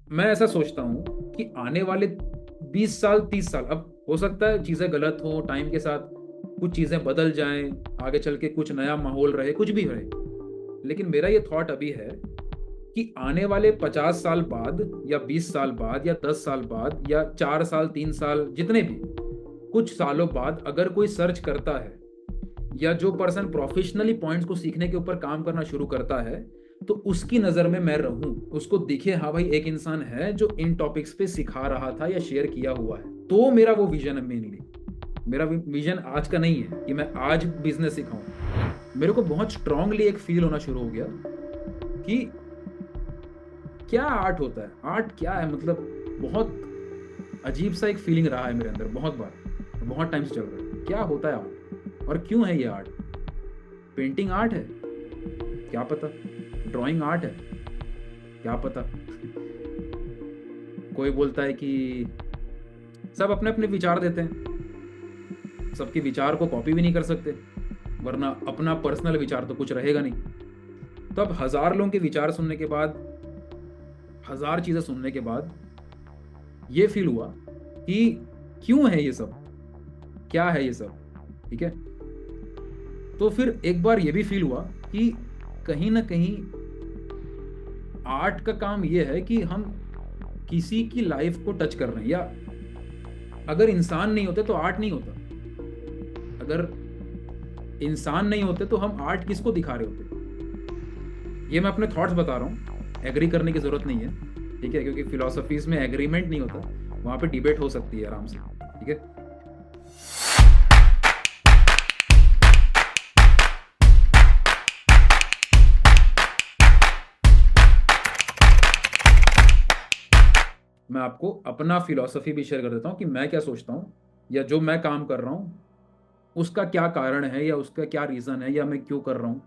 मैं ऐसा सोचता हूँ कि आने वाले 20 साल 30 साल, अब हो सकता है चीज़ें गलत हो, टाइम के साथ कुछ चीज़ें बदल जाएं, आगे चल के कुछ नया माहौल रहे, कुछ भी रहे, लेकिन मेरा ये थॉट अभी है कि आने वाले 50 साल बाद या 20 साल बाद या 10 साल बाद या 4 साल 3 साल जितने भी कुछ सालों बाद अगर कोई सर्च करता है या जो पर्सन प्रोफेशनली पॉइंट्स को सीखने के ऊपर काम करना शुरू करता है, तो उसकी नज़र में मैं रहूं, उसको दिखे हाँ भाई एक इंसान है जो इन टॉपिक्स पे सिखा रहा था या शेयर किया हुआ है, तो मेरा वो विजन है मेनली। मेरा विजन आज का नहीं है कि मैं आज बिजनेस सिखाऊं। मेरे को बहुत स्ट्रांगली एक फील होना शुरू हो गया कि क्या आर्ट होता है, आर्ट क्या है, मतलब बहुत अजीब सा एक फीलिंग रहा है मेरे अंदर बहुत बार, बहुत टाइम से चल रहा है क्या होता है आर्ट और क्यों है ये आर्ट। पेंटिंग आर्ट है क्या पता, ड्राइंग आर्ट है क्या पता। कोई बोलता है कि सब अपने अपने विचार देते हैं, सबके विचार को कॉपी भी नहीं कर सकते, वरना अपना पर्सनल विचार तो कुछ रहेगा नहीं। तो अब हजार लोगों के विचार सुनने के बाद, हजार चीजें सुनने के बाद ये फील हुआ कि क्यों है ये सब, क्या है ये सब, ठीक है। तो फिर एक बार ये भी फील हुआ कि कहीं ना कहीं आर्ट का काम ये है कि हम किसी की लाइफ को टच कर रहे हैं, या अगर इंसान नहीं होते तो आर्ट नहीं होता, अगर इंसान नहीं होते तो हम आर्ट किसको दिखा रहे होते। ये मैं अपने थॉट्स बता रहा हूँ, एग्री करने की जरूरत नहीं है, ठीक है, क्योंकि फिलोसफीज में एग्रीमेंट नहीं होता, वहां पे डिबेट हो सकती है आराम से, ठीक है। मैं आपको अपना फिलॉसफी भी शेयर कर देता हूँ कि मैं क्या सोचता हूँ या जो मैं काम कर रहा हूँ उसका क्या कारण है या उसका क्या रीज़न है या मैं क्यों कर रहा हूँ,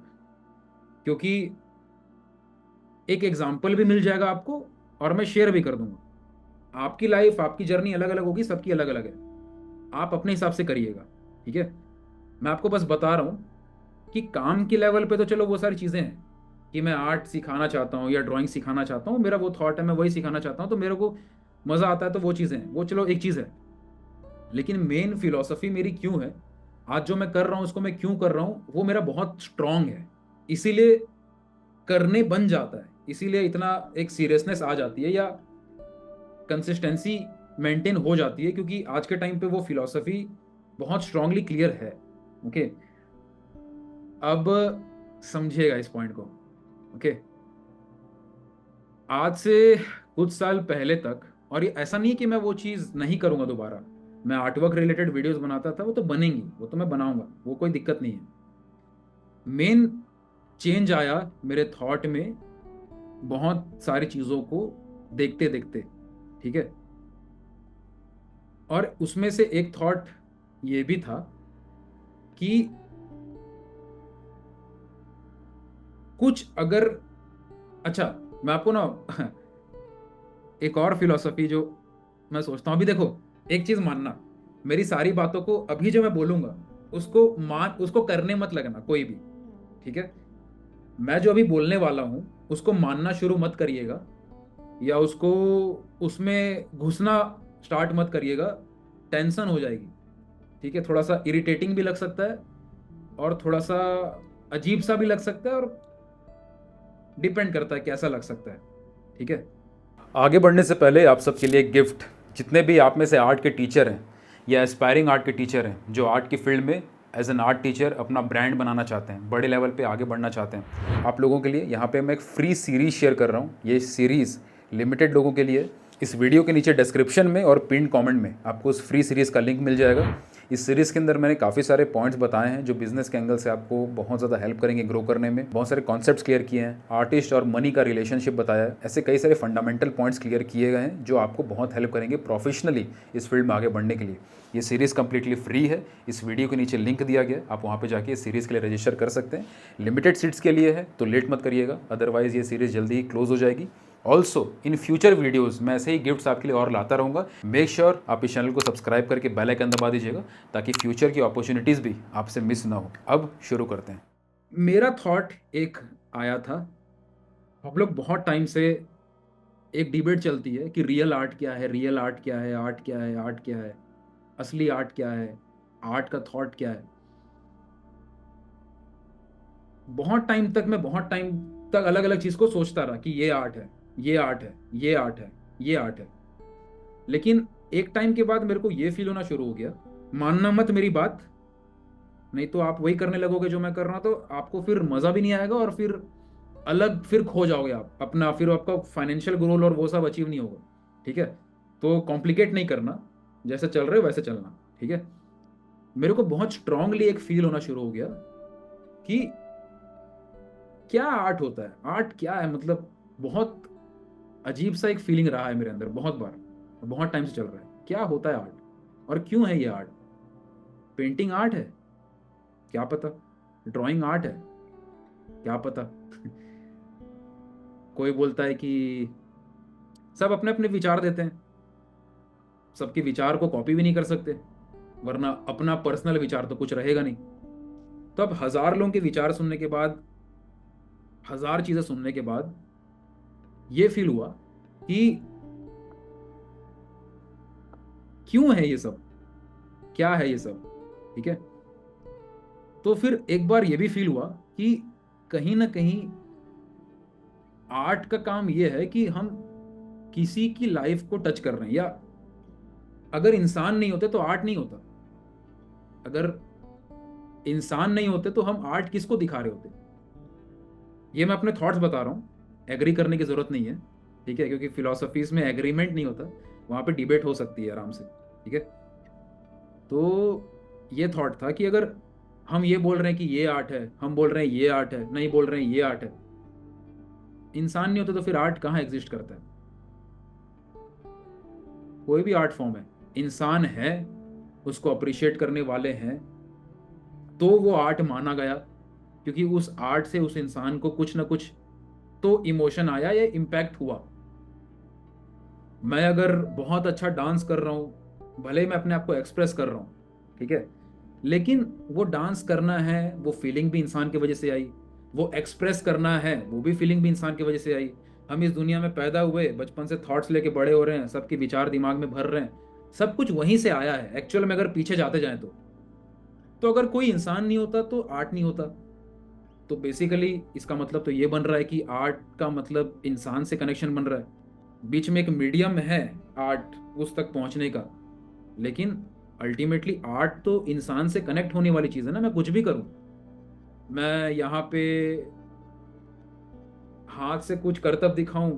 क्योंकि एक एग्जाम्पल भी मिल जाएगा आपको और मैं शेयर भी कर दूंगा। आपकी लाइफ, आपकी जर्नी अलग अलग होगी, सबकी अलग अलग है, आप अपने हिसाब से करिएगा, ठीक है। मैं आपको बस बता रहा हूँ कि काम की लेवल पे तो चलो वो सारी चीज़ें हैं कि मैं आर्ट सिखाना चाहता हूँ या ड्राइंग सिखाना चाहता हूँ, मेरा वो थॉट है, मैं वही सिखाना चाहता हूँ, तो मेरे को मज़ा आता है, तो वो चीज़ें हैं, वो चलो एक चीज़ है। लेकिन मेन फिलॉसफी मेरी क्यों है, आज जो मैं कर रहा हूँ उसको मैं क्यों कर रहा हूँ, वो मेरा बहुत स्ट्रांग है, इसीलिए करने बन जाता है, इसीलिए इतना एक सीरियसनेस आ जाती है या कंसिस्टेंसी मेंटेन हो जाती है, क्योंकि आज के टाइम पे वो फिलॉसफी बहुत स्ट्रांगली क्लियर है। ओके, अब समझिएगा इस पॉइंट को। ओके, आज से कुछ साल पहले तक, और ये ऐसा नहीं कि मैं वो चीज़ नहीं करूँगा दोबारा, मैं आर्टवर्क रिलेटेड वीडियोस बनाता था, वो तो बनेंगी, वो तो मैं बनाऊंगा, वो कोई दिक्कत नहीं है। मेन चेंज आया मेरे थॉट में बहुत सारी चीज़ों को देखते देखते, ठीक है। और उसमें से एक थॉट ये भी था कि कुछ अगर, अच्छा, मैं आपको ना एक और फिलॉसफी जो मैं सोचता हूँ, अभी देखो, एक चीज मानना, मेरी सारी बातों को अभी जो मैं बोलूंगा उसको मान, उसको करने मत लगना कोई भी, ठीक है। मैं जो अभी बोलने वाला हूँ उसको मानना शुरू मत करिएगा या उसको उसमें घुसना स्टार्ट मत करिएगा, टेंशन हो जाएगी, ठीक है। थोड़ा सा इरिटेटिंग भी लग सकता है और थोड़ा सा अजीब सा भी लग सकता है, और डिपेंड करता है कैसा लग सकता है, ठीक है। आगे बढ़ने से पहले आप सबके लिए एक गिफ्ट, जितने भी आप में से आर्ट के टीचर हैं या एस्पायरिंग आर्ट के टीचर हैं जो आर्ट की फील्ड में एज एन आर्ट टीचर अपना ब्रांड बनाना चाहते हैं, बड़े लेवल पे आगे बढ़ना चाहते हैं, आप लोगों के लिए यहाँ पे मैं एक फ्री सीरीज़ शेयर कर रहा हूँ। ये सीरीज़ लिमिटेड लोगों के लिए, इस वीडियो के नीचे डिस्क्रिप्शन में और पिन कमेंट में आपको उस फ्री सीरीज़ का लिंक मिल जाएगा। इस सीरीज़ के अंदर मैंने काफ़ी सारे पॉइंट्स बताए हैं जो बिजनेस के एंगल से आपको बहुत ज़्यादा हेल्प करेंगे ग्रो करने में। बहुत सारे कॉन्सेप्ट्स क्लियर किए हैं, आर्टिस्ट और मनी का रिलेशनशिप बताया है, ऐसे कई सारे फंडामेंटल पॉइंट्स क्लियर किए गए हैं जो आपको बहुत हेल्प करेंगे प्रोफेशनली इस फील्ड में आगे बढ़ने के लिए। ये सीरीज़ कंप्लीटली फ्री है, इस वीडियो के नीचे लिंक दिया गया, आप वहाँ पे जाके इस सीरीज़ के लिए रजिस्टर कर सकते हैं। लिमिटेड सीट्स के लिए है तो लेट मत करिएगा, अदरवाइज़ ये सीरीज़ जल्दी ही क्लोज हो जाएगी। ऑल्सो इन फ्यूचर वीडियोज़ मैं ऐसे ही गिफ्ट्स आपके लिए और लाता रहूँगा। मेक श्योर आप इस चैनल को सब्सक्राइब करके बेल आइकन दबा दीजिएगा ताकि फ्यूचर की अपॉर्चुनिटीज़ भी आपसे मिस ना हो। अब शुरू करते हैं। मेरा थॉट एक आया था, हम लोग बहुत टाइम से एक डिबेट चलती है कि रियल आर्ट क्या है, रियल आर्ट क्या है, आर्ट क्या है, आर्ट क्या है, असली आर्ट क्या है, आर्ट का थॉट क्या है। बहुत टाइम तक मैं बहुत टाइम तक अलग अलग चीज को सोचता रहा कि ये आर्ट है, ये आर्ट है, ये आर्ट है, ये आर्ट है। लेकिन एक टाइम के बाद मेरे को ये फील होना शुरू हो गया, मानना मत मेरी बात, नहीं तो आप वही करने लगोगे जो मैं कर रहा हूं, तो आपको फिर मजा भी नहीं आएगा और फिर अलग फिर खो जाओगे आप अपना, फिर आपका फाइनेंशियल गोल और वो सब अचीव नहीं होगा। ठीक है, तो कॉम्प्लिकेट नहीं करना, जैसे चल रहे हो वैसे चलना। ठीक है, मेरे को बहुत स्ट्रांगली एक फील होना शुरू हो गया कि क्या आर्ट होता है, आर्ट क्या है, मतलब बहुत अजीब सा एक फीलिंग रहा है मेरे अंदर बहुत बार, बहुत टाइम से चल रहा है, क्या होता है आर्ट और क्यों है ये आर्ट। पेंटिंग आर्ट है, क्या पता। ड्राइंग आर्ट है, क्या पता। कोई बोलता है कि सब अपने अपने विचार देते हैं, सबके विचार को कॉपी भी नहीं कर सकते, वरना अपना पर्सनल विचार तो कुछ रहेगा नहीं। तो अब हजार लोगों के विचार सुनने के बाद, हजार चीजें सुनने के बाद ये फील हुआ कि क्यों है ये सब, क्या है ये सब। ठीक है, तो फिर एक बार ये भी फील हुआ कि कहीं ना कहीं आर्ट का काम ये है कि हम किसी की लाइफ को टच कर रहे हैं, या अगर इंसान नहीं होते तो आर्ट नहीं होता, अगर इंसान नहीं होते तो हम आर्ट किसको दिखा रहे होते। ये मैं अपने थॉट्स बता रहा हूँ, एग्री करने की जरूरत नहीं है। ठीक है, क्योंकि फिलोसफीज में एग्रीमेंट नहीं होता, वहां पे डिबेट हो सकती है आराम से। ठीक है, तो ये थॉट था कि अगर हम ये बोल रहे हैं कि ये आर्ट है, हम बोल रहे हैं ये आर्ट है, नहीं बोल रहे हैं ये आर्ट है, इंसान नहीं होता तो फिर आर्ट कहाँ एग्जिस्ट करता है। कोई भी आर्ट फॉर्म है, इंसान है, उसको अप्रिशिएट करने वाले हैं, तो वो आर्ट माना गया, क्योंकि उस आर्ट से उस इंसान को कुछ ना कुछ तो इमोशन आया या इम्पैक्ट हुआ। मैं अगर बहुत अच्छा डांस कर रहा हूँ, भले ही मैं अपने आप को एक्सप्रेस कर रहा हूँ, ठीक है, लेकिन वो डांस करना है, वो फीलिंग भी इंसान की वजह से आई, वो एक्सप्रेस करना है, वो भी फीलिंग भी इंसान की वजह से आई। हम इस दुनिया में पैदा हुए, बचपन से थॉट्स लेके बड़े हो रहे हैं, सबके विचार दिमाग में भर रहे हैं, सब कुछ वहीं से आया है एक्चुअल में, अगर पीछे जाते जाएं तो अगर कोई इंसान नहीं होता तो आर्ट नहीं होता। तो बेसिकली इसका मतलब तो ये बन रहा है कि आर्ट का मतलब इंसान से कनेक्शन बन रहा है, बीच में एक मीडियम है आर्ट उस तक पहुंचने का। लेकिन अल्टीमेटली आर्ट तो इंसान से कनेक्ट होने वाली चीज है ना। मैं कुछ भी करूं, मैं यहाँ पे हाथ से कुछ करतब दिखाऊं,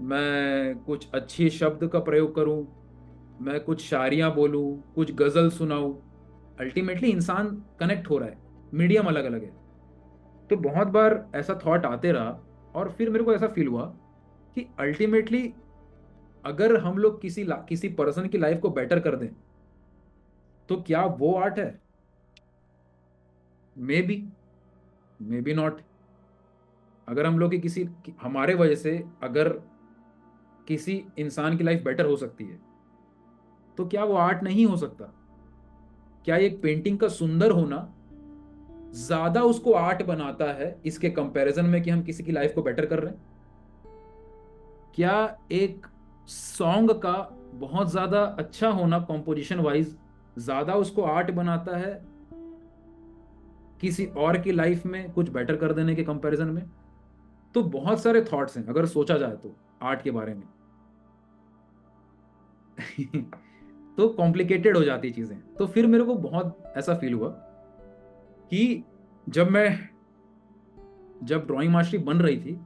मैं कुछ अच्छी शब्द का प्रयोग करूं, मैं कुछ शायरियां बोलूं, कुछ गजल सुनाऊं, अल्टीमेटली इंसान कनेक्ट हो रहा है, मीडियम अलग अलग है। तो बहुत बार ऐसा थॉट आते रहा, और फिर मेरे को ऐसा फील हुआ कि अल्टीमेटली अगर हम लोग किसी पर्सन की लाइफ को बेटर कर दें, तो क्या वो आर्ट है। May be, may be not. अगर हम लोग की हमारे वजह से अगर किसी इंसान की लाइफ बेटर हो सकती है, तो क्या वो आर्ट नहीं हो सकता। क्या एक पेंटिंग का सुंदर होना ज्यादा उसको आर्ट बनाता है इसके कंपैरिजन में कि हम किसी की लाइफ को बेटर कर रहे हैं। क्या एक सॉन्ग का बहुत ज्यादा अच्छा होना कॉम्पोजिशन वाइज ज्यादा उसको आर्ट बनाता है किसी और की लाइफ में कुछ बेटर कर देने के कंपैरिजन में। तो बहुत सारे थॉट्स हैं अगर सोचा जाए तो आर्ट के बारे में। तो कॉम्प्लिकेटेड हो जाती चीजें। तो फिर मेरे को बहुत ऐसा फील हुआ कि जब मैं जब ड्राइंग मास्टरी बन रही थी,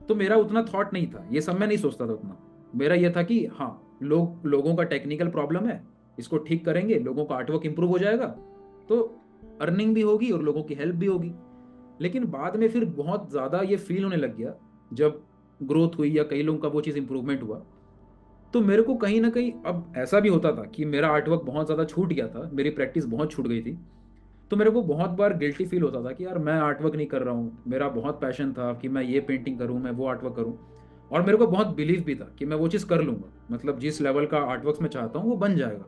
तो मेरा उतना थॉट नहीं था, ये सब मैं नहीं सोचता था उतना। मेरा ये था कि हाँ, लोगों का टेक्निकल प्रॉब्लम है, इसको ठीक करेंगे, लोगों का आर्टवर्क इंप्रूव हो जाएगा, तो अर्निंग भी होगी और लोगों की हेल्प भी होगी। लेकिन बाद में फिर बहुत ज़्यादा ये फील होने लग गया, जब ग्रोथ हुई या कई लोगों का वो चीज़ इंप्रूवमेंट हुआ, तो मेरे को कहीं ना कहीं अब ऐसा भी होता था कि मेरा आर्टवर्क बहुत ज़्यादा छूट गया था, मेरी प्रैक्टिस बहुत छूट गई थी। तो मेरे को बहुत बार गिल्टी फील होता था कि यार मैं आर्टवर्क नहीं कर रहा हूँ, मेरा बहुत पैशन था कि मैं ये पेंटिंग करूँ, मैं वो आर्टवर्क करूँ। और मेरे को बहुत बिलीव भी था कि मैं वो चीज़ कर लूँगा, मतलब जिस लेवल का आर्टवर्क मैं चाहता हूँ वो बन जाएगा,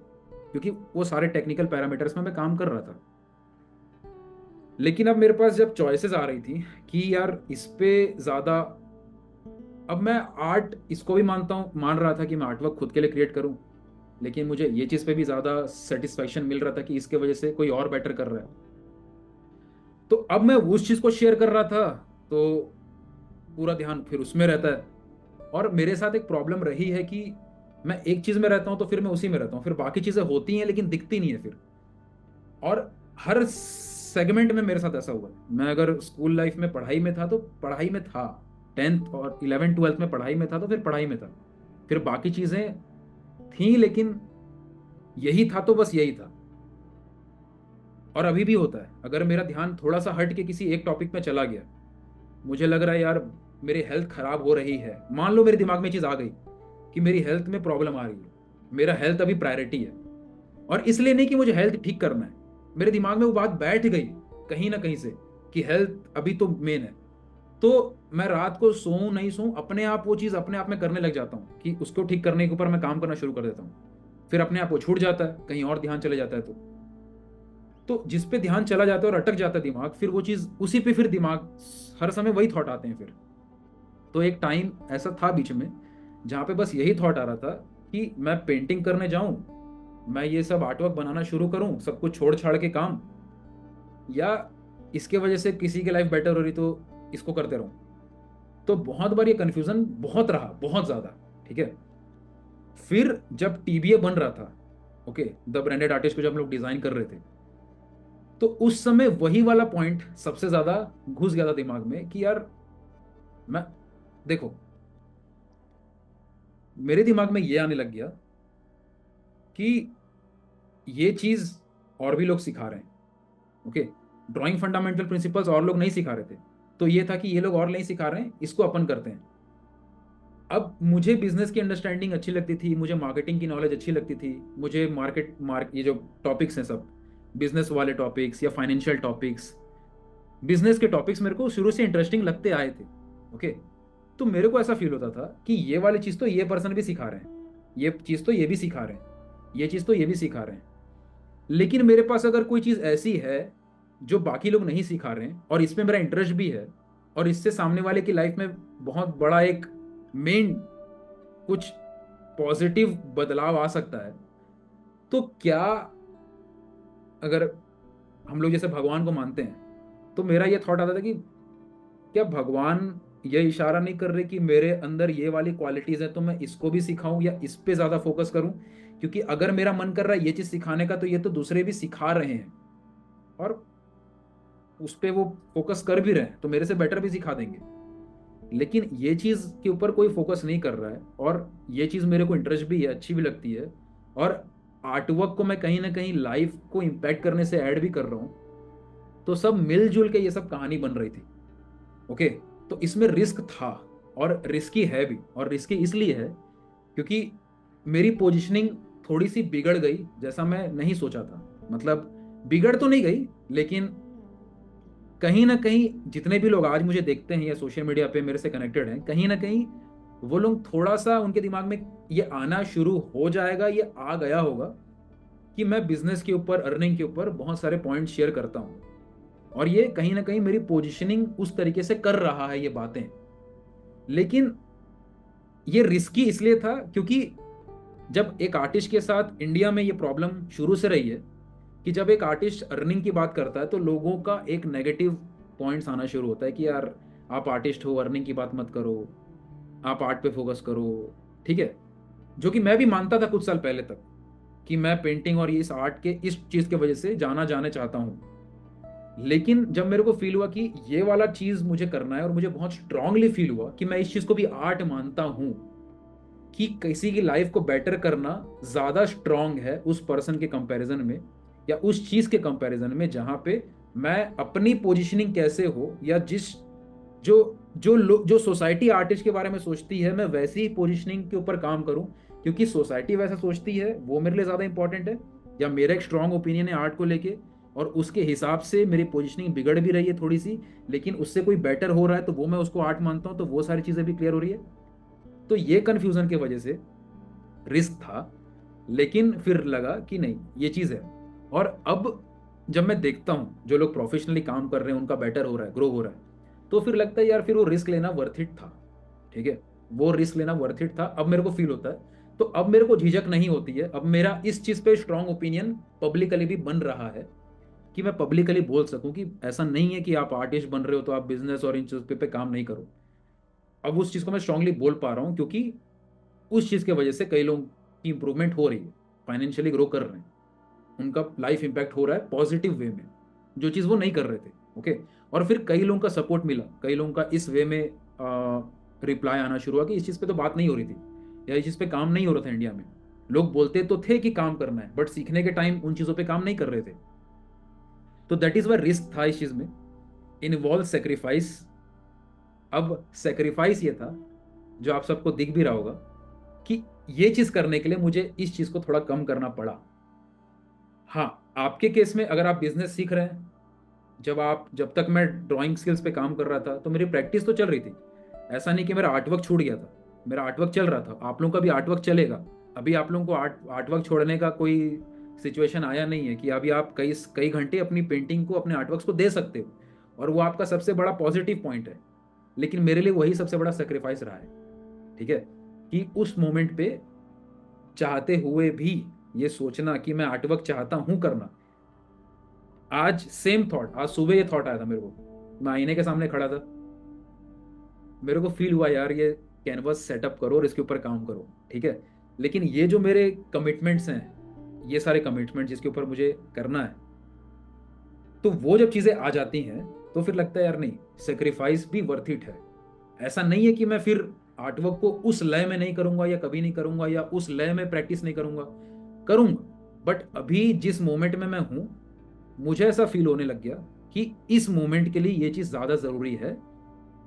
क्योंकि वो सारे टेक्निकल पैरामीटर्स में मैं काम कर रहा था। लेकिन अब मेरे पास जब चॉइसेस आ रही थी कि यार इस पे ज़्यादा अब मैं आर्ट इसको भी मान रहा था कि मैं आर्ट वर्क खुद के लिए क्रिएट करूं, लेकिन मुझे ये चीज़ पे भी ज़्यादा सेटिस्फैक्शन मिल रहा था कि इसके वजह से कोई और बेटर कर रहा है। तो अब मैं उस चीज़ को शेयर कर रहा था, तो पूरा ध्यान फिर उसमें रहता है। और मेरे साथ एक प्रॉब्लम रही है कि मैं एक चीज़ में रहता हूँ तो फिर मैं उसी में रहता हूँ, फिर बाकी चीज़ें होती हैं लेकिन दिखती नहीं है फिर। और हर सेगमेंट में मेरे साथ ऐसा हुआ है। मैं अगर स्कूल लाइफ में पढ़ाई में था तो पढ़ाई में था, 10th और 11th 12th में पढ़ाई में था तो फिर पढ़ाई में था, फिर बाकी चीज़ें थी लेकिन यही था तो बस यही था। और अभी भी होता है, अगर मेरा ध्यान थोड़ा सा हट के किसी एक टॉपिक में चला गया, मुझे लग रहा है यार मेरी हेल्थ खराब हो रही है, मान लो मेरे दिमाग में चीज़ आ गई कि मेरी हेल्थ में प्रॉब्लम आ रही है, मेरा हेल्थ अभी प्रायोरिटी है, और इसलिए नहीं कि मुझे हेल्थ ठीक करना है, मेरे दिमाग में वो बात बैठ गई कहीं ना कहीं से कि हेल्थ अभी तो मेन है, तो मैं रात को सोऊं नहीं सोऊं अपने आप वो चीज़ अपने आप में करने लग जाता हूँ कि उसको ठीक करने के ऊपर मैं काम करना शुरू कर देता हूँ। फिर अपने आप वो छूट जाता है, कहीं और ध्यान चले जाता है। तो जिस पे ध्यान चला जाता है और अटक जाता है दिमाग, फिर वो चीज़ उसी पे फिर दिमाग हर समय वही थॉट आते हैं फिर। तो एक टाइम ऐसा था बीच में जहाँ पे बस यही थॉट आ रहा था कि मैं पेंटिंग करने जाऊं, मैं ये सब आर्टवर्क बनाना शुरू करूं, सब कुछ छोड़ छाड़ के काम, या इसके वजह से किसी की लाइफ बेटर हो रही तो इसको करते रहूं। तो बहुत बार ये कन्फ्यूजन बहुत रहा, बहुत ज्यादा। ठीक है, फिर जब टीबीए बन रहा था, ओके, द ब्रांडेड आर्टिस्ट को जब हम लोग डिजाइन कर रहे थे, तो उस समय वही वाला पॉइंट सबसे ज्यादा घुस गया था दिमाग में कि यार मैं, देखो, मेरे दिमाग में ये आने लग गया कि ये चीज और भी लोग सिखा रहे हैं, ओके, ड्राइंग फंडामेंटल प्रिंसिपल्स और लोग नहीं सिखा रहे थे, तो ये था कि ये लोग और नहीं सिखा रहे हैं, इसको अपन करते हैं। अब मुझे बिजनेस की अंडरस्टैंडिंग अच्छी लगती थी, मुझे मार्केटिंग की नॉलेज अच्छी लगती थी, मुझे ये जो टॉपिक्स हैं सब, बिजनेस वाले टॉपिक्स या फाइनेंशियल टॉपिक्स, बिजनेस के टॉपिक्स मेरे को शुरू से इंटरेस्टिंग लगते आए थे। ओके, तो मेरे को ऐसा फील होता था कि ये वाली चीज़ तो ये पर्सन भी सिखा रहे हैं, ये चीज़ तो ये भी सिखा रहे हैं, ये चीज़ तो ये भी सिखा रहे हैं, लेकिन मेरे पास अगर कोई चीज़ ऐसी है जो बाकी लोग नहीं सिखा रहे हैं और इसमें मेरा इंटरेस्ट भी है, और इससे सामने वाले की लाइफ में बहुत बड़ा एक मेन कुछ पॉजिटिव बदलाव आ सकता है, तो क्या, अगर हम लोग जैसे भगवान को मानते हैं, तो मेरा ये थॉट आता था कि क्या भगवान ये इशारा नहीं कर रहे कि मेरे अंदर ये वाली क्वालिटीज है तो मैं इसको भी सिखाऊं या इस पे ज्यादा फोकस करूं, क्योंकि अगर मेरा मन कर रहा है ये चीज सिखाने का तो ये तो दूसरे भी सिखा रहे हैं और उस पे वो फोकस कर भी रहे हैं तो मेरे से बेटर भी सिखा देंगे। लेकिन ये चीज के ऊपर कोई फोकस नहीं कर रहा है, और ये चीज मेरे को इंटरेस्ट भी है, अच्छी भी लगती है, और आर्टवर्क को मैं कहीं ना कहीं लाइफ को इम्पैक्ट करने से ऐड भी कर रहा हूँ, तो सब मिलजुल के ये सब कहानी बन रही थी। ओके, तो इसमें रिस्क था, और रिस्की है भी, और रिस्की इसलिए है क्योंकि मेरी पोजीशनिंग थोड़ी सी बिगड़ गई जैसा मैं नहीं सोचा था। मतलब बिगड़ तो नहीं गई, लेकिन कहीं ना कहीं जितने भी लोग आज मुझे देखते हैं या सोशल मीडिया पे मेरे से कनेक्टेड हैं, कहीं ना कहीं वो लोग थोड़ा सा उनके दिमाग में ये आना शुरू हो जाएगा, ये आ गया होगा कि मैं बिजनेस के ऊपर, अर्निंग के ऊपर बहुत सारे पॉइंट शेयर करता हूँ, और ये कहीं ना कहीं मेरी पोजीशनिंग उस तरीके से कर रहा है ये बातें। लेकिन ये रिस्की इसलिए था क्योंकि जब एक आर्टिस्ट के साथ इंडिया में ये प्रॉब्लम शुरू से रही है कि जब एक आर्टिस्ट अर्निंग की बात करता है तो लोगों का एक नेगेटिव पॉइंट्स आना शुरू होता है कि यार आप आर्टिस्ट हो, अर्निंग की बात मत करो, आप आर्ट पे फोकस करो। ठीक है, जो कि मैं भी मानता था कुछ साल पहले तक कि मैं पेंटिंग और ये इस आर्ट के इस चीज के वजह से जाने चाहता हूँ। लेकिन जब मेरे को फील हुआ कि ये वाला चीज मुझे करना है, और मुझे बहुत स्ट्रांगली फील हुआ कि मैं इस चीज को भी आर्ट मानता हूँ, कि किसी की लाइफ को बेटर करना ज्यादा स्ट्रांग है उस पर्सन के कंपैरिजन में, या उस चीज के कंपैरिजन में जहां पे मैं अपनी पोजीशनिंग कैसे हो, या जिस जो जो सोसाइटी आर्टिस्ट के बारे में सोचती है मैं वैसी ही पोजीशनिंग के ऊपर काम करूं, क्योंकि सोसाइटी वैसा सोचती है वो मेरे लिए ज्यादा इंपॉर्टेंट है, या मेरा एक स्ट्रांग ओपिनियन है आर्ट को लेके, और उसके हिसाब से मेरी पोजीशनिंग बिगड़ भी रही है थोड़ी सी, लेकिन उससे कोई बेटर हो रहा है तो वो मैं उसको आर्ट मानता हूं, तो वो सारी चीजें भी क्लियर हो रही है। तो ये कंफ्यूजन की वजह से रिस्क था, लेकिन फिर लगा कि नहीं ये चीज़ है। और अब जब मैं देखता हूँ जो लोग प्रोफेशनली काम कर रहे हैं उनका बेटर हो रहा है, ग्रो हो रहा है, तो फिर लगता है यार फिर वो रिस्क लेना वर्थ इट था। ठीक है, वो रिस्क लेना वर्थ इट था, अब मेरे को फील होता है। तो अब मेरे को झिझक नहीं होती है, अब मेरा इस चीज पे स्ट्रांग ओपिनियन पब्लिकली भी बन रहा है कि मैं पब्लिकली बोल सकूं कि ऐसा नहीं है कि आप आर्टिस्ट बन रहे हो तो आप बिजनेस और इन चीज पे काम नहीं करो। अब उस चीज को मैं स्ट्रांगली बोल पा रहा हूँ, क्योंकि उस चीज की वजह से कई लोगों की इंप्रूवमेंट हो रही है, फाइनेंशियली ग्रो कर रहे हैं, उनका लाइफ इंपैक्ट हो रहा है पॉजिटिव वे में, जो चीज़ वो नहीं कर रहे थे। ओके। और फिर कई लोगों का सपोर्ट मिला, कई लोगों का इस वे में रिप्लाई आना शुरू हुआ कि इस चीज़ पे तो बात नहीं हो रही थी, या इस चीज़ पे काम नहीं हो रहा था इंडिया में। लोग बोलते तो थे कि काम करना है, बट सीखने के टाइम उन चीज़ों पे काम नहीं कर रहे थे। तो दैट इज़ वाई रिस्क था इस चीज़ में, इन्वॉल्व सेक्रीफाइस। अब सेक्रीफाइस ये था, जो आप सबको दिख भी रहा होगा, कि ये चीज़ करने के लिए मुझे इस चीज़ को थोड़ा कम करना पड़ा। हाँ, आपके केस में अगर आप बिजनेस सीख रहे हैं, जब तक मैं ड्राइंग स्किल्स पे काम कर रहा था तो मेरी प्रैक्टिस तो चल रही थी। ऐसा नहीं कि मेरा आर्टवर्क छूट गया था, मेरा आर्टवर्क चल रहा था। आप लोगों का भी आर्टवर्क चलेगा। अभी आप लोगों को आर्टवर्क छोड़ने का कोई सिचुएशन आया नहीं है, कि अभी आप कई कई घंटे अपनी पेंटिंग को, अपने आर्टवर्क्स को दे सकते हो, और वो आपका सबसे बड़ा पॉजिटिव पॉइंट है। लेकिन मेरे लिए वही सबसे बड़ा सेक्रीफाइस रहा है, ठीक है, कि उस मोमेंट पे चाहते हुए भी ये सोचना कि मैं आर्टवर्क चाहता हूं करना। आज सेम थॉट, आज सुबह ये थॉट आया था मेरे को, मैं आईने के सामने खड़ा था, मेरे को फील हुआ यार ये कैनवस सेटअप करो और इसके ऊपर काम करो, ठीक है। लेकिन ये जो मेरे कमिटमेंट्स हैं, ये सारे कमिटमेंट जिसके ऊपर मुझे करना है, तो वो जब चीज़ें आ जाती हैं तो फिर लगता है यार नहीं, सेक्रीफाइस भी वर्थ इट है। ऐसा नहीं है कि मैं फिर आर्टवर्क को उस लय में नहीं करूंगा, या कभी नहीं करूंगा, या उस लय में प्रैक्टिस नहीं करूंगा, करूंगा। बट अभी जिस मोमेंट में मैं हूं, मुझे ऐसा फील होने लग गया कि इस मोमेंट के लिए ये चीज़ ज़्यादा ज़रूरी है।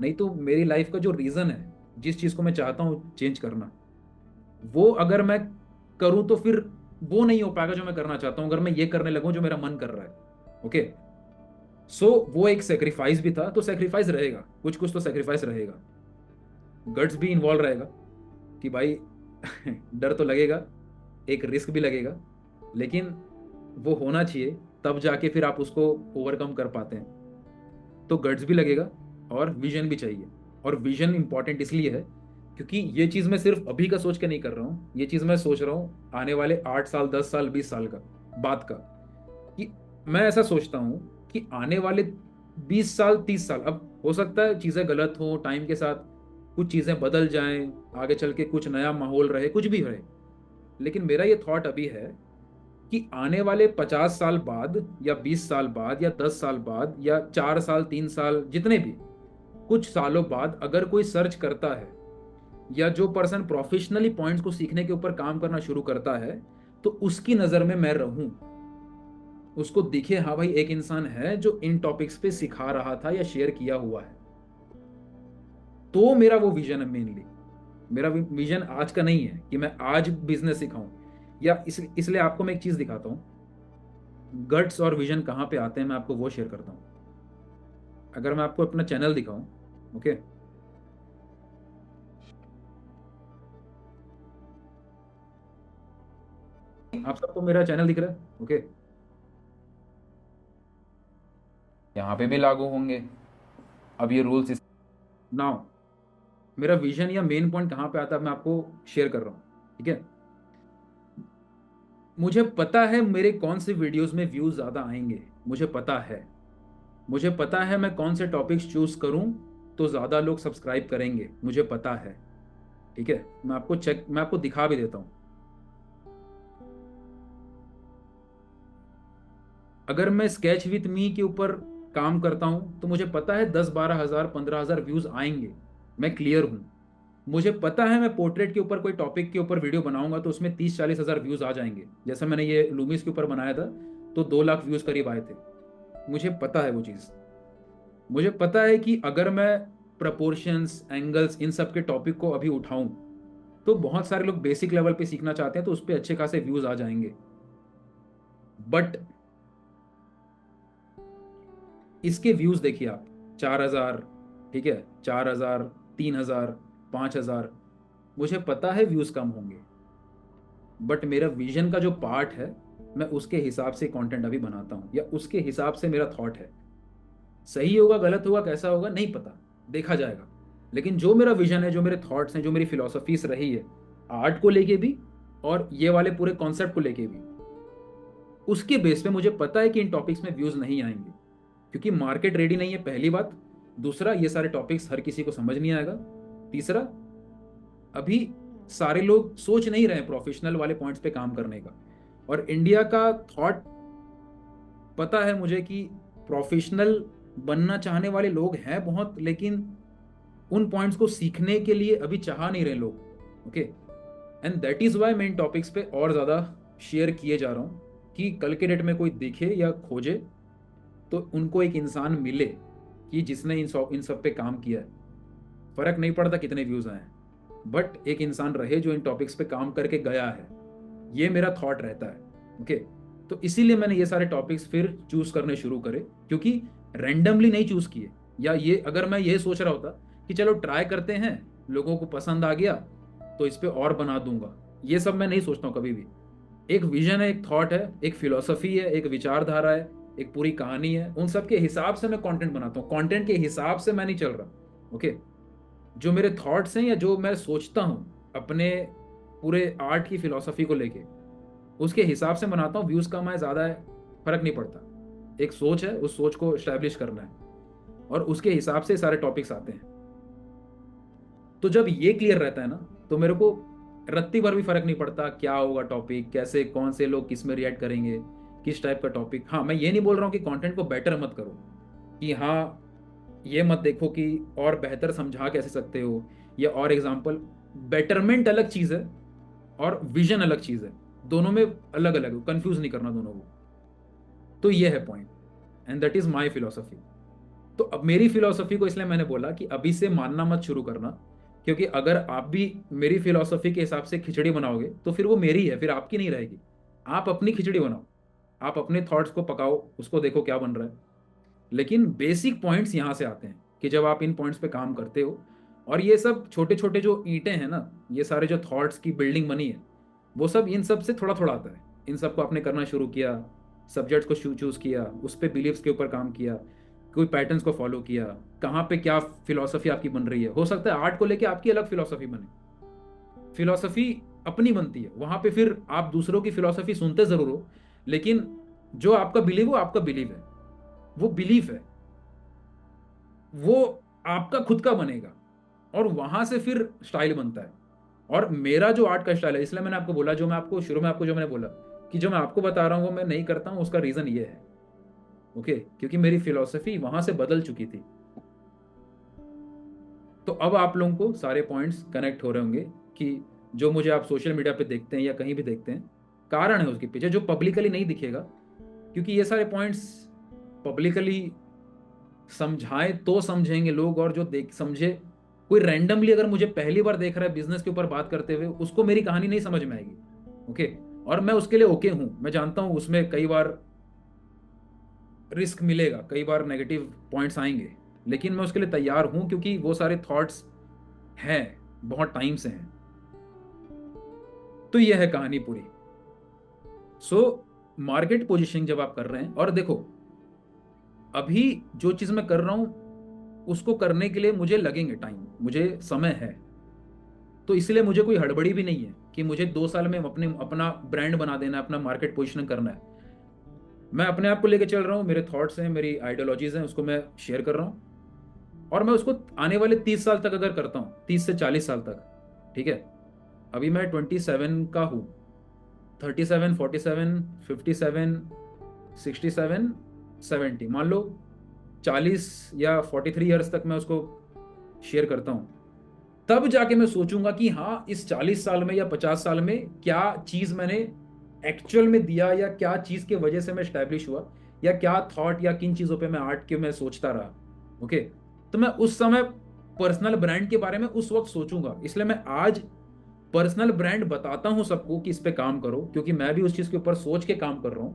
नहीं तो मेरी लाइफ का जो रीज़न है, जिस चीज़ को मैं चाहता हूँ चेंज करना, वो अगर मैं करूँ तो फिर वो नहीं हो पाएगा जो मैं करना चाहता हूँ, अगर मैं ये करने लगूँ जो मेरा मन कर रहा है। ओके। सो वो एक सेक्रीफाइस भी था, तो सेक्रीफाइस रहेगा, कुछ कुछ तो सेक्रीफाइस रहेगा। गट्स भी इन्वॉल्व रहेगा कि भाई डर तो लगेगा, एक रिस्क भी लगेगा, लेकिन वो होना चाहिए, तब जाके फिर आप उसको ओवरकम कर पाते हैं। तो गट्स भी लगेगा और विजन भी चाहिए। और विजन इंपॉर्टेंट इसलिए है क्योंकि ये चीज़ मैं सिर्फ अभी का सोच के नहीं कर रहा हूँ, ये चीज़ मैं सोच रहा हूँ आने वाले 8 साल, 10 साल, 20 साल का बात का। कि मैं ऐसा सोचता हूँ कि आने वाले 20 साल, 30 साल, अब हो सकता है चीज़ें गलत हो, टाइम के साथ कुछ चीज़ें बदल जाएं, आगे चल के कुछ नया माहौल रहे, कुछ भी रहे, लेकिन मेरा ये थॉट अभी है कि आने वाले 50 साल बाद, या 20 साल बाद, या 10 साल बाद, या 4 साल, 3 साल, जितने भी कुछ सालों बाद अगर कोई सर्च करता है, या जो पर्सन प्रोफेशनली पॉइंट्स को सीखने के ऊपर काम करना शुरू करता है, तो उसकी नज़र में मैं रहूं, उसको दिखे हाँ भाई एक इंसान है जो इन टॉपिक्स पे सिखा रहा था या शेयर किया हुआ है। तो मेरा वो विजन है मेनली। मेरा विजन आज का नहीं है कि मैं आज बिजनेस सिखाऊं, या इसलिए आपको मैं एक चीज दिखाता हूँ, गट्स और विजन कहाँ पे आते हैं, मैं आपको वो शेयर करता हूँ। अगर मैं आपको अपना चैनल दिखाऊं, ओके, आप सबको मेरा चैनल दिख रहा है, ओके, यहाँ पे भी लागू होंगे अब ये रूल्स। नाउ मेरा विजन या मेन पॉइंट कहाँ पे आता है, मैं आपको शेयर कर रहा हूँ, ठीक है। मुझे पता है मेरे कौन से वीडियोस में व्यूज ज्यादा आएंगे, मुझे पता है। मुझे पता है मैं कौन से टॉपिक्स चूज करूं तो ज्यादा लोग सब्सक्राइब करेंगे, मुझे पता है, ठीक है। मैं आपको दिखा भी देता हूं। अगर मैं स्केच विथ मी के ऊपर काम करता हूं तो मुझे पता है 10-12 हज़ार, 15 हज़ार व्यूज आएंगे, मैं क्लियर हूं। मुझे पता है मैं पोर्ट्रेट के ऊपर कोई टॉपिक के ऊपर वीडियो बनाऊंगा तो उसमें 30-40 हज़ार व्यूज आ जाएंगे, जैसे मैंने ये लूमिस के ऊपर बनाया था, तो 2 लाख व्यूज करीब आए थे। मुझे पता है वो चीज़। मुझे पता है कि अगर मैं प्रपोर्शंस, एंगल्स, इन सब के टॉपिक को अभी उठाऊं तो बहुत सारे लोग बेसिक लेवल पे सीखना चाहते हैं, तो उस पर अच्छे खासे व्यूज आ जाएंगे। बट इसके व्यूज देखिए आप, 4 हज़ार, ठीक है, 4 हज़ार, 3 हज़ार, 5 हज़ार। मुझे पता है व्यूज कम होंगे, बट मेरा विजन का जो पार्ट है, मैं उसके हिसाब से कंटेंट अभी बनाता हूँ, या उसके हिसाब से मेरा थॉट है। सही होगा, गलत होगा, कैसा होगा नहीं पता, देखा जाएगा। लेकिन जो मेरा विजन है, जो मेरे थॉट्स हैं, जो मेरी फिलोसफीज रही है आर्ट को लेके भी और ये वाले पूरे कॉन्सेप्ट को लेके भी, उसके बेस पे मुझे पता है कि इन टॉपिक्स में व्यूज नहीं आएंगे, क्योंकि मार्केट रेडी नहीं है, पहली बात। दूसरा, ये सारे टॉपिक्स हर किसी को समझ नहीं आएगा। तीसरा, अभी सारे लोग सोच नहीं रहे प्रोफेशनल वाले पॉइंट्स पे काम करने का। और इंडिया का थॉट पता है मुझे कि प्रोफेशनल बनना चाहने वाले लोग हैं बहुत, लेकिन उन पॉइंट्स को सीखने के लिए अभी चाह नहीं रहे लोग। Okay, and that is why मैं इन टॉपिक्स पे और ज़्यादा शेयर किए जा रहा हूँ कि कल के डेट में कोई देखे या खोजे तो उनको एक इंसान मिले कि जिसने इन सब पे काम किया है। फर्क नहीं पड़ता कितने व्यूज आए, बट एक इंसान रहे जो इन टॉपिक्स पे काम करके गया है। ये मेरा थॉट रहता है। ओके, तो इसीलिए मैंने ये सारे टॉपिक्स फिर चूज करने शुरू करे, क्योंकि रैंडमली नहीं चूज किए। या ये अगर मैं ये सोच रहा होता कि चलो ट्राई करते हैं, लोगों को पसंद आ गया तो इस पे और बना दूंगा, ये सब मैं नहीं सोचता हूँ कभी भी। एक विजन है, एक थॉट है, एक फिलोसफी है, एक विचारधारा है, एक पूरी कहानी है, उन सब के हिसाब से मैं कंटेंट बनाता हूँ। कंटेंट के हिसाब से मैं नहीं चल रहा। ओके, जो मेरे थॉट्स हैं या जो मैं सोचता हूँ अपने पूरे आर्ट की फिलोसफी को लेके, उसके हिसाब से बनाता हूँ। व्यूज कम है ज्यादा है फर्क नहीं पड़ता, एक सोच है, उस सोच को एस्टेब्लिश करना है और उसके हिसाब से सारे टॉपिक्स आते हैं। तो जब ये क्लियर रहता है ना, तो मेरे को रत्ती भर भी फर्क नहीं पड़ता क्या होगा टॉपिक, कैसे कौन से लोग किस में रिएक्ट करेंगे, किस टाइप का टॉपिक। हाँ, मैं ये नहीं बोल रहा हूँ कि कंटेंट को बेटर मत करो, कि हाँ ये मत देखो कि और बेहतर समझा कैसे सकते हो, या और एग्जाम्पल। बेटरमेंट अलग चीज है और विजन अलग चीज है, दोनों में अलग अलग, कंफ्यूज नहीं करना दोनों को। तो ये है point, and that is my philosophy. तो अब मेरी फिलोसफी को इसलिए मैंने बोला कि अभी से मानना मत शुरू करना, क्योंकि अगर आप भी मेरी फिलोसफी के हिसाब से खिचड़ी बनाओगे तो फिर वो मेरी है, फिर आपकी नहीं रहेगी। आप अपनी खिचड़ी बनाओ, आप अपने थॉट्स को पकाओ, उसको देखो क्या बन रहा है। लेकिन बेसिक पॉइंट्स यहाँ से आते हैं कि जब आप इन पॉइंट्स पे काम करते हो, और ये सब छोटे छोटे जो ईंटें हैं ना, ये सारे जो थॉट्स की बिल्डिंग बनी है, वो सब इन सब से थोड़ा थोड़ा आता है। इन सब को आपने करना शुरू किया, सब्जेक्ट को चूज किया, उस पर बिलीव्स के ऊपर काम किया, कोई पैटर्न्स को फॉलो किया, कहाँ पे क्या फिलोसफी आपकी बन रही है। हो सकता है आर्ट को लेके आपकी अलग फिलोसफी बने, फिलोसफी अपनी बनती है वहां पे, फिर आप दूसरों की फिलोसफी सुनते जरूर हो, लेकिन जो आपका बिलीव वो आपका बिलीव है, वो बिलीफ है, वो आपका खुद का बनेगा, और वहां से फिर स्टाइल बनता है। और मेरा जो आर्ट का स्टाइल है, इसलिए मैंने आपको बोला, जो मैं आपको शुरू में आपको जो मैंने बोला कि जो मैं आपको बता रहा हूं वो मैं नहीं करता हूं, उसका रीजन ये है। ओके, क्योंकि मेरी फिलोसफी वहां से बदल चुकी थी। तो अब आप लोगों को सारे पॉइंट्स कनेक्ट हो रहे होंगे कि जो मुझे आप सोशल मीडिया पे देखते हैं या कहीं भी देखते हैं, कारण है उसके पीछे जो पब्लिकली नहीं दिखेगा। क्योंकि ये सारे पॉइंट्स पब्लिकली समझाएं तो समझेंगे लोग, और जो देख समझे, कोई रैंडमली अगर मुझे पहली बार देख रहा है बिजनेस के ऊपर बात करते हुए, उसको मेरी कहानी नहीं समझ में आएगी। ओके, और मैं उसके लिए ओके हूं, मैं जानता हूं उसमें कई बार रिस्क मिलेगा, कई बार नेगेटिव पॉइंट्स आएंगे, लेकिन मैं उसके लिए तैयार हूं, क्योंकि वो सारे थॉट्स हैं, बहुत टाइम से हैं। तो ये है कहानी पूरी। सो मार्केट पोजीशनिंग जब आप कर रहे हैं, और देखो अभी जो चीज मैं कर रहा हूं उसको करने के लिए मुझे लगेंगे टाइम, मुझे समय है। तो इसलिए मुझे कोई हड़बड़ी भी नहीं है कि मुझे 2 साल में अपने अपना ब्रांड बना देना है, अपना मार्केट पोजीशनिंग करना है। मैं अपने आप को लेके चल रहा हूँ, मेरे थॉट्स हैं, मेरी आइडियोलॉजीज हैं, उसको मैं शेयर कर रहा हूँ। और मैं उसको आने वाले 30 साल तक अगर करता हूँ, 30 से 40 साल तक, ठीक है, अभी मैं 27 का हूँ, 37, 47, 57, 67, 70, मान लो 40 या 43 ईयर्स तक मैं उसको शेयर करता हूँ। तब जाके मैं सोचूंगा कि हाँ, इस 40 साल में या 50 साल में क्या चीज मैंने एक्चुअल में दिया, या क्या चीज की वजह से मैं स्टैब्लिश हुआ, या क्या थॉट या किन चीजों पे मैं आर्ट के मैं सोचता रहा। ओके, तो मैं उस समय पर्सनल ब्रांड के बारे में उस वक्त सोचूंगा। इसलिए मैं आज पर्सनल ब्रांड बताता हूं सबको कि इस पे काम करो, क्योंकि मैं भी उस चीज के ऊपर सोच के काम कर रहा हूं।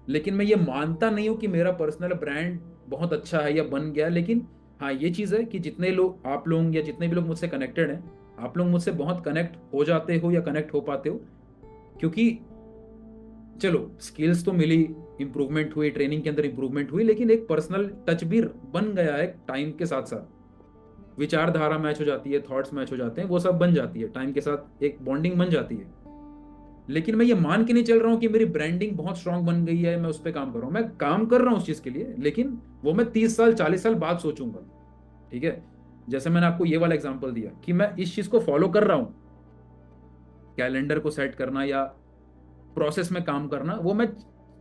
लेकिन मैं ये मानता नहीं हूं कि मेरा पर्सनल ब्रांड बहुत अच्छा है या बन गया। लेकिन हाँ, ये चीज़ है कि जितने लोग आप लोग या जितने भी लोग मुझसे कनेक्टेड हैं, आप लोग मुझसे बहुत कनेक्ट हो जाते हो या कनेक्ट हो पाते हो, क्योंकि चलो स्किल्स तो मिली, इंप्रूवमेंट हुई, ट्रेनिंग के अंदर इंप्रूवमेंट हुई, लेकिन एक पर्सनल टच भी बन गया है टाइम के साथ साथ। विचारधारा मैच हो जाती है, थॉट्स मैच हो जाते हैं, वो सब बन जाती है, टाइम के साथ एक बॉन्डिंग बन जाती है। लेकिन मैं ये मान के नहीं चल रहा हूँ कि मेरी ब्रांडिंग बहुत स्ट्रांग बन गई है, मैं उस पर काम कर रहा हूँ। मैं काम कर रहा हूँ उस चीज के लिए, लेकिन वो मैं 30 साल 40 साल बाद सोचूंगा। ठीक है, जैसे मैंने आपको ये वाला एग्जांपल दिया कि मैं इस चीज को फॉलो कर रहा हूँ, कैलेंडर को सेट करना या प्रोसेस में काम करना, वो मैं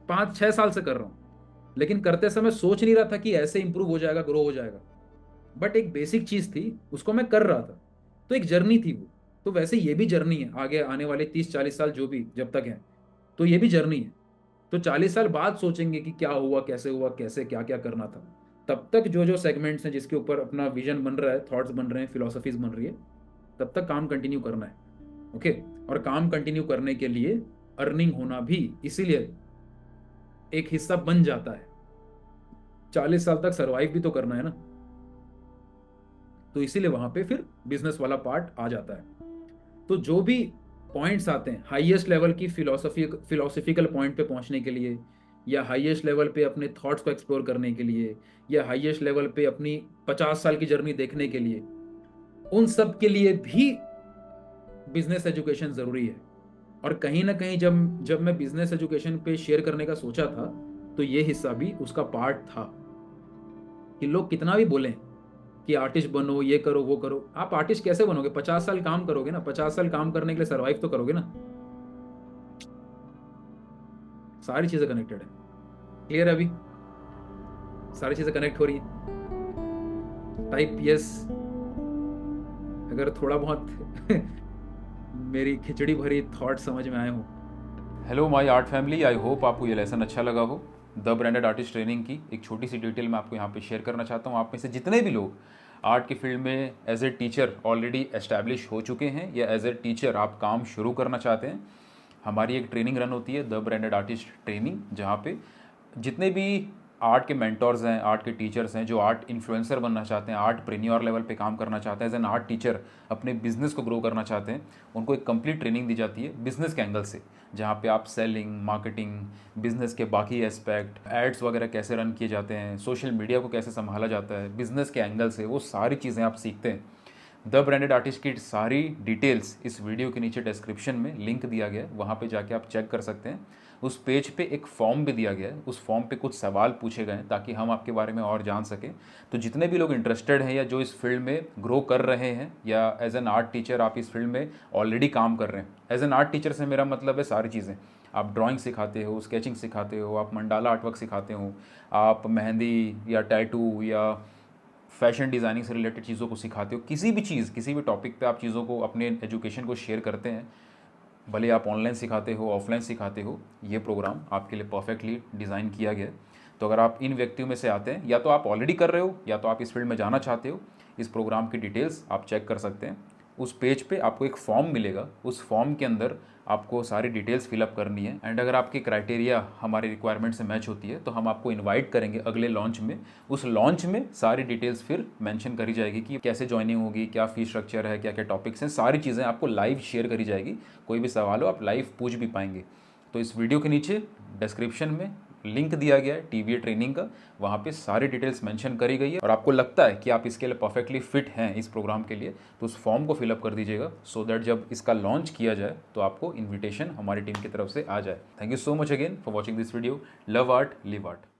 5 6 साल से कर रहा हूँ। लेकिन करते समय सोच नहीं रहा था कि ऐसे इंप्रूव हो जाएगा, ग्रो हो जाएगा। बट एक बेसिक चीज थी, उसको मैं कर रहा था, तो एक जर्नी थी वो। तो वैसे ये भी जर्नी है, आगे आने वाले 30 40 साल जो भी जब तक है, तो ये भी जर्नी है। तो 40 साल बाद सोचेंगे कि क्या हुआ, कैसे क्या क्या करना था। तब तक जो जो सेगमेंट्स हैं जिसके ऊपर अपना विजन बन रहा है, थॉट्स बन रहे हैं, फिलोसफीज बन रही है, तब तक काम कंटिन्यू करना है। ओके। और काम कंटिन्यू करने के लिए अर्निंग होना भी इसीलिए एक हिस्सा बन जाता है। 40 साल तक सरवाइव भी तो करना है ना, तो इसीलिए वहां पे फिर बिजनेस वाला पार्ट आ जाता है। तो जो भी पॉइंट्स आते हैं हाईएस्ट लेवल की फिलोसफिकल पॉइंट पे पहुंचने के लिए, या हाईएस्ट लेवल पे अपने थॉट्स को एक्सप्लोर करने के लिए, या हाईएस्ट लेवल पे अपनी 50 साल की जर्नी देखने के लिए, उन सब के लिए भी बिजनेस एजुकेशन जरूरी है। और कहीं ना कहीं जब जब मैं बिजनेस एजुकेशन पे शेयर करने का सोचा था, तो ये हिस्सा भी उसका पार्ट था। कि लोग कितना भी बोलें कि आर्टिस्ट बनो, ये करो वो करो, आप आर्टिस्ट कैसे बनोगे? 50 साल काम करोगे ना, 50 साल काम करने के लिए सरवाइव तो करोगे ना। सारी चीजें कनेक्टेड है। क्लियर है अभी? सारी चीजें कनेक्ट हो रही है। टाइप यस अगर थोड़ा बहुत मेरी खिचड़ी भरी थॉट समझ में आए हो। Hello my art family, I hope आपको ये लेसन अच्छा लगा हो। द ब्रांडेड आर्टिस्ट ट्रेनिंग की एक छोटी सी डिटेल मैं आपको यहाँ पे शेयर करना चाहता हूँ। आप में से जितने भी लोग आर्ट की फील्ड में as a teacher already establish हो चुके हैं या एज ए टीचर आप काम शुरू करना चाहते हैं, हमारी एक ट्रेनिंग रन होती है द ब्रांडेड आर्टिस्ट ट्रेनिंग, जहाँ पे जितने भी आर्ट के मेंटर्स हैं, आर्ट के टीचर्स हैं, जो आर्ट इन्फ्लुएंसर बनना चाहते हैं, आर्ट प्रेन्योर लेवल पे काम करना चाहते हैं, एज एन आर्ट टीचर अपने बिजनेस को ग्रो करना चाहते हैं, उनको एक कंप्लीट ट्रेनिंग दी जाती है बिजनेस के एंगल से, जहाँ पे आप सेलिंग, मार्केटिंग, बिजनेस के बाकी एस्पेक्ट, एड्स वगैरह कैसे रन किए जाते हैं, सोशल मीडिया को कैसे संभाला जाता है बिजनेस के एंगल से, वो सारी चीज़ें आप सीखते हैं। द ब्रांडेड आर्टिस्ट की सारी डिटेल्स इस वीडियो के नीचे डिस्क्रिप्शन में लिंक दिया गया है, वहाँ पे जाके आप चेक कर सकते हैं। उस पेज पे एक फॉर्म भी दिया गया है, उस फॉर्म पे कुछ सवाल पूछे गए हैं ताकि हम आपके बारे में और जान सकें। तो जितने भी लोग इंटरेस्टेड हैं या जो इस फील्ड में ग्रो कर रहे हैं, या एज एन आर्ट टीचर आप इस फील्ड में ऑलरेडी काम कर रहे हैं, एज एन आर्ट टीचर से मेरा मतलब है सारी चीज़ें। आप ड्राइंग सिखाते हो, स्केचिंग सिखाते हो, आप मंडाला आर्टवर्क सिखाते हो, आप मेहंदी या टैटू या फैशन डिज़ाइनिंग से रिलेटेड चीज़ों को सिखाते हो, किसी भी चीज़, किसी भी टॉपिक पे आप चीज़ों को, अपने एजुकेशन को शेयर करते हैं, भले आप ऑनलाइन सिखाते हो, ऑफलाइन सिखाते हो, ये प्रोग्राम आपके लिए परफेक्टली डिज़ाइन किया गया है। तो अगर आप इन व्यक्तियों में से आते हैं, या तो आप ऑलरेडी कर रहे हो या तो आप इस फील्ड में जाना चाहते हो, इस प्रोग्राम की डिटेल्स आप चेक कर सकते हैं। उस पेज पे आपको एक फॉर्म मिलेगा, उस फॉर्म के अंदर आपको सारी डिटेल्स फिलअप करनी है, एंड अगर आपकी क्राइटेरिया हमारी रिक्वायरमेंट से मैच होती है तो हम आपको इनवाइट करेंगे अगले लॉन्च में। उस लॉन्च में सारी डिटेल्स फिर मेंशन करी जाएगी कि कैसे ज्वाइनिंग होगी, क्या फीस स्ट्रक्चर है, क्या क्या टॉपिक्स हैं, सारी चीज़ें आपको लाइव शेयर करी जाएगी। कोई भी सवाल हो आप लाइव पूछ भी पाएंगे। तो इस वीडियो के नीचे डिस्क्रिप्शन में लिंक दिया गया है टीवीए ट्रेनिंग का, वहाँ पे सारी डिटेल्स मेंशन करी गई है। और आपको लगता है कि आप इसके लिए परफेक्टली फिट हैं इस प्रोग्राम के लिए, तो उस फॉर्म को फिलअप कर दीजिएगा, सो दैट जब इसका लॉन्च किया जाए तो आपको इन्विटेशन हमारी टीम की तरफ से आ जाए। Thank you so much again for watching this video. Love art, live art.